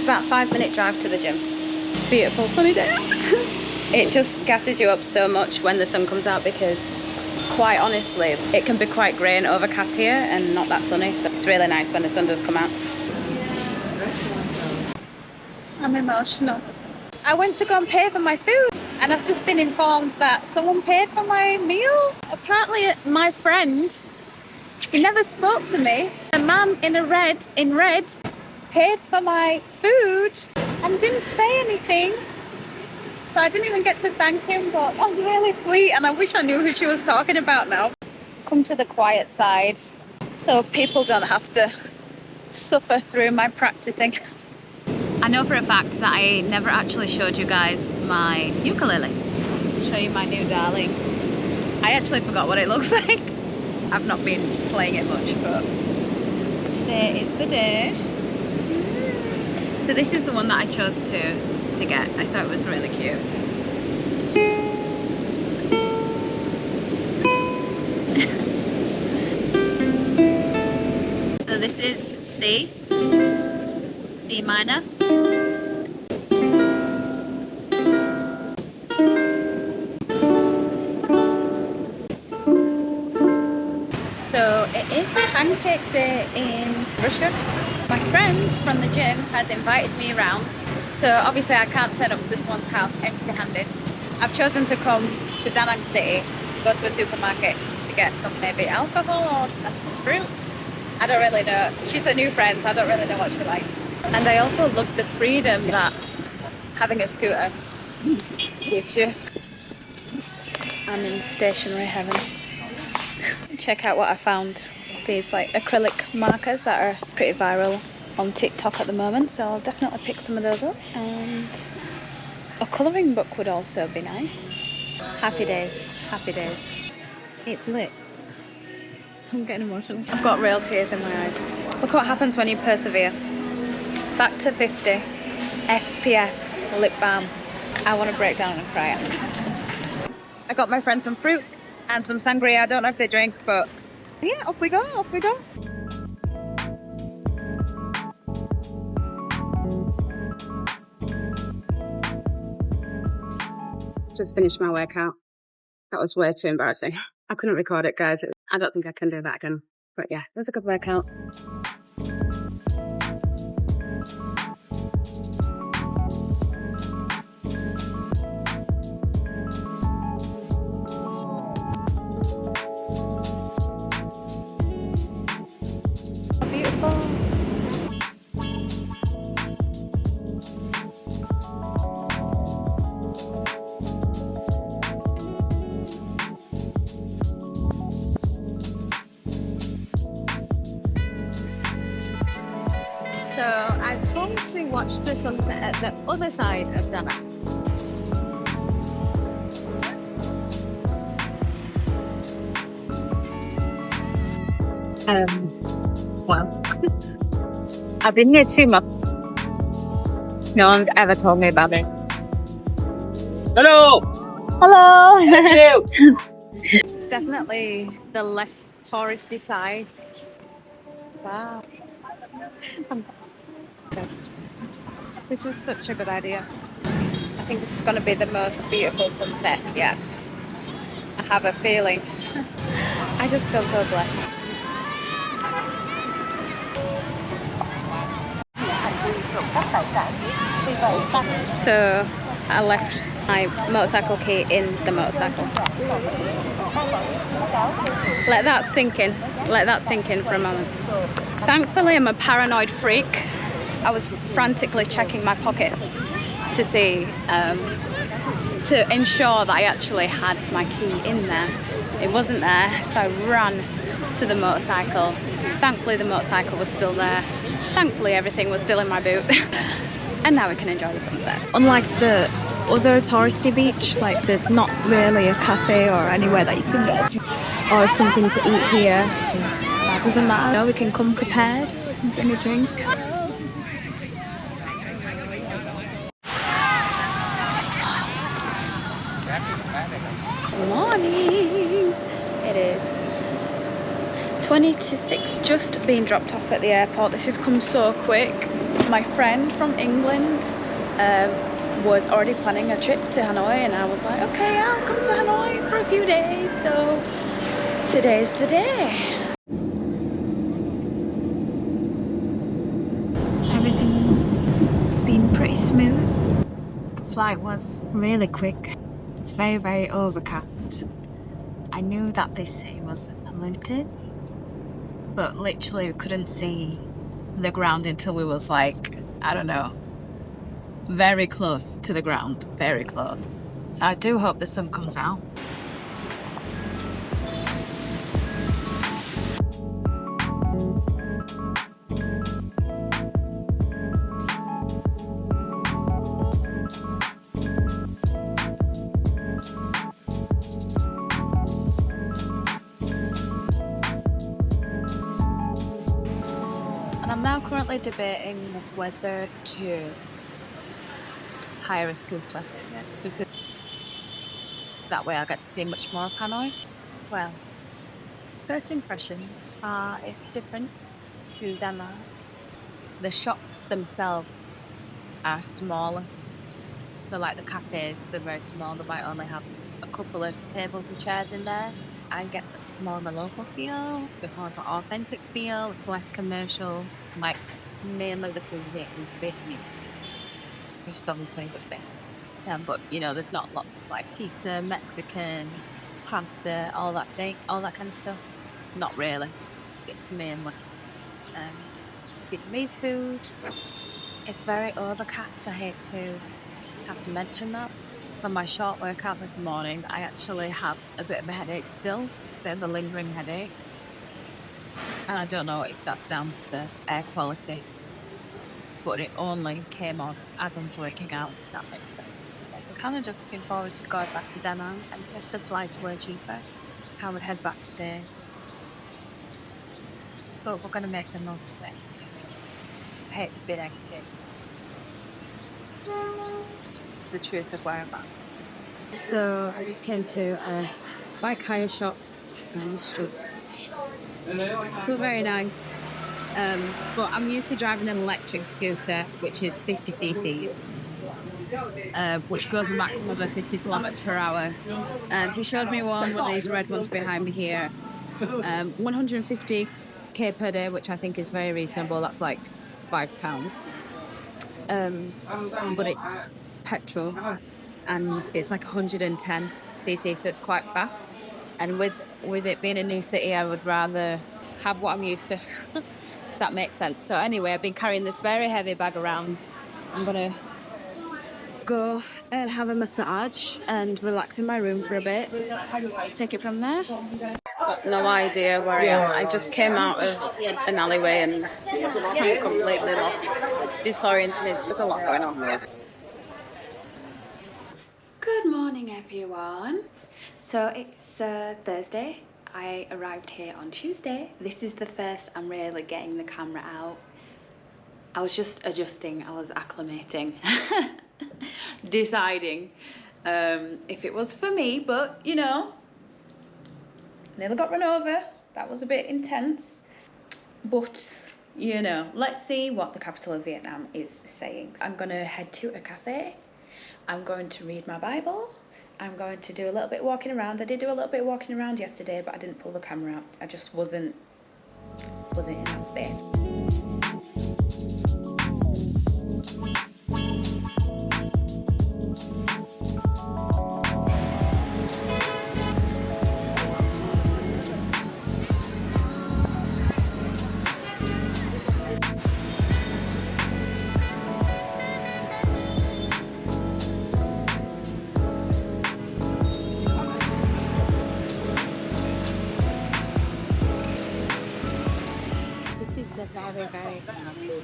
about a 5-minute drive to the gym. It's a beautiful sunny day. It just gasses you up so much when the sun comes out because quite honestly, it can be quite grey and overcast here and not that sunny. So it's really nice when the sun does come out. I'm emotional. I went to go and pay for my food and I've just been informed that someone paid for my meal. Apparently my friend, he never spoke to me. A man in red paid for my food and didn't say anything. So I didn't even get to thank him, but that was really sweet and I wish I knew who she was talking about now. Come to the quiet side so people don't have to suffer through my practicing. I know for a fact that I never actually showed you guys my ukulele. I'll show you my new darling. I actually forgot what it looks like. I've not been playing it much, but today is the day. So this is the one that I chose to get. I thought it was really cute. So this is C minor. So it is Pancake Day in Russia. My friend from the gym has invited me around. So obviously I can't turn up to this one's house empty-handed. I've chosen to come to Da Nang City, go to a supermarket to get some maybe alcohol or some fruit. I don't really know. She's a new friend, so I don't really know what she likes. And I also love the freedom that having a scooter gives you. I'm in stationery heaven. Check out what I found. These like acrylic markers that are pretty viral on TikTok at the moment, so I'll definitely pick some of those up. And a colouring book would also be nice. Happy days, happy days. It's lit. I'm getting emotional. I've got real tears in my eyes. Look what happens when you persevere. Back to 50, SPF lip balm. I want to break down and cry. I got my friend some fruit and some sangria. I don't know if they drink, but yeah, off we go, off we go. Just finished my workout. That was way too embarrassing. I couldn't record it, guys. I don't think I can do that again. But yeah, it was a good workout. So I've come to watch the sunset at the other side of Da Nang. Well, I've been here 2 months. No one's ever told me about this. Hello! Hello! Hello! It's definitely the less touristy side. Wow. This is such a good idea. I think this is going to be the most beautiful sunset yet. I have a feeling. I just feel so blessed. So I left my motorcycle key in the motorcycle. Let that sink in. Let that sink in for a moment. Thankfully, I'm a paranoid freak. I was frantically checking my pockets to see, to ensure that I actually had my key in there. It wasn't there, so I ran to the motorcycle. Thankfully, the motorcycle was still there. Thankfully, everything was still in my boot. And now we can enjoy the sunset. Unlike the other touristy beach, like there's not really a cafe or anywhere that you can get or something to eat here. That doesn't matter. We can come prepared and bring a drink. Good morning. It is 20 to 6, just being dropped off at the airport. This has come so quick. My friend from England was already planning a trip to Hanoi, and I was like, okay, I'll come to Hanoi for a few days, so today's the day. Everything's been pretty smooth. The flight was really quick. It's very, very overcast. I knew that this city was polluted, but literally we couldn't see the ground until we was like, I don't know, very close to the ground, very close. So I do hope the sun comes out. And I'm now currently debating whether to hire a scooter, because that way I get to see much more of Hanoi. Well, first impressions are it's different to Denmark. The shops themselves are smaller. So like the cafes, they're very small. They might only have a couple of tables and chairs in there. I get more of a local feel, a bit more of an authentic feel. It's less commercial, like mainly the food here is Vietnamese, which is obviously a good thing. But you know, there's not lots of like pizza, Mexican, pasta, all that kind of stuff. Not really. It's mainly Vietnamese food. It's very overcast. I hate to have to mention that. For my short workout this morning, I actually have a bit of a headache still, a bit of a lingering headache. And I don't know if that's down to the air quality, but it only came on as I was working out, if that makes sense. I'm kind of just looking forward to going back to Danang, and if the flights were cheaper, I would head back today. But we're going to make the most of it. I hate to be negative. It's the truth of where I'm at. So I just came to a bike hire shop down the street. Feel very nice. But I'm used to driving an electric scooter, which is 50 cc's, which goes a maximum of 50 kilometers per hour. He showed me one of these red ones behind me here. 150k per day, which I think is very reasonable. That's like £5. But it's petrol, and it's like 110 cc, so it's quite fast. And with it being a new city, I would rather have what I'm used to. If that makes sense. So anyway, I've been carrying this very heavy bag around. I'm gonna go and have a massage and relax in my room for a bit. Just take it from there. Got no idea where I am. I just came out of an alleyway and I'm completely lost, disoriented. There's a lot going on here. Good morning, everyone. So it's Thursday. I arrived here on Tuesday. This is the first I'm really getting the camera out. I was just adjusting, I was acclimating, deciding if it was for me, but you know, nearly got run over. That was a bit intense, but you know, let's see what the capital of Vietnam is saying. I'm gonna head to a cafe. I'm going to read my Bible. I'm going to do a little bit walking around. I did do a little bit walking around yesterday, but I didn't pull the camera out. I just wasn't in that space. Very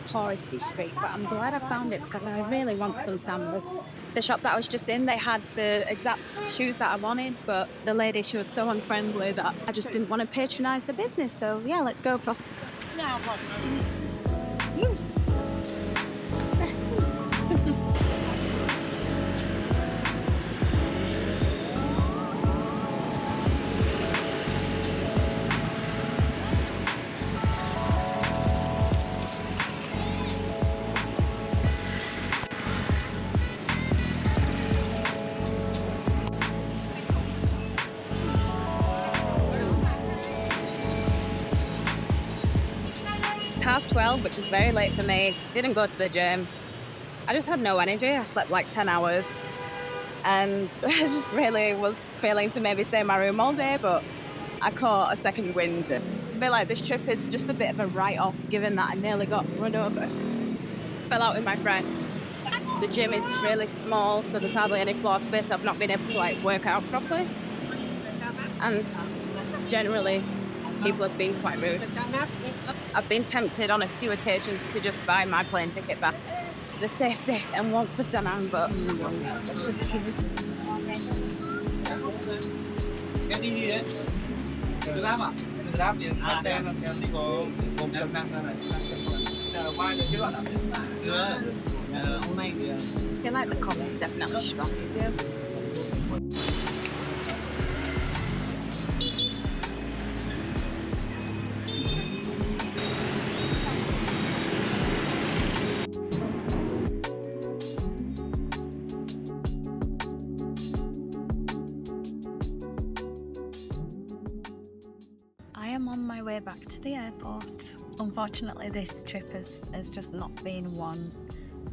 touristy street, but I'm glad I found it because I really want some sandals. The shop that I was just in, they had the exact shoes that I wanted, but the lady, she was so unfriendly that I just didn't want to patronise the business. So yeah, let's go across. Success. 12:30, which is very late for me. Didn't go to the gym. I just had no energy. I slept like 10 hours. And I just really was feeling to maybe stay in my room all day, but I caught a second wind. I feel like this trip is just a bit of a write-off, given that I nearly got run over. Fell out with my friend. The gym is really small, so there's hardly any floor space. I've not been able to like work out properly. And generally, people have been quite rude. I've been tempted on a few occasions to just buy my plane ticket back. The safety and want for Da Nang, but Em đi gì đấy? Grab à? Grab thì xe đi có gồm em nặng ra này. Mai được kết luận ạ? Hôm nay thì I feel like the comments definitely strong. I am on my way back to the airport. Unfortunately, this trip has just not been one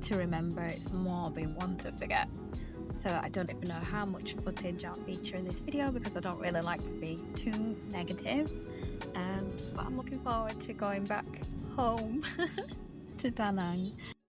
to remember. It's more been one to forget. So I don't even know how much footage I'll feature in this video because I don't really like to be too negative. But I'm looking forward to going back home to Da Nang.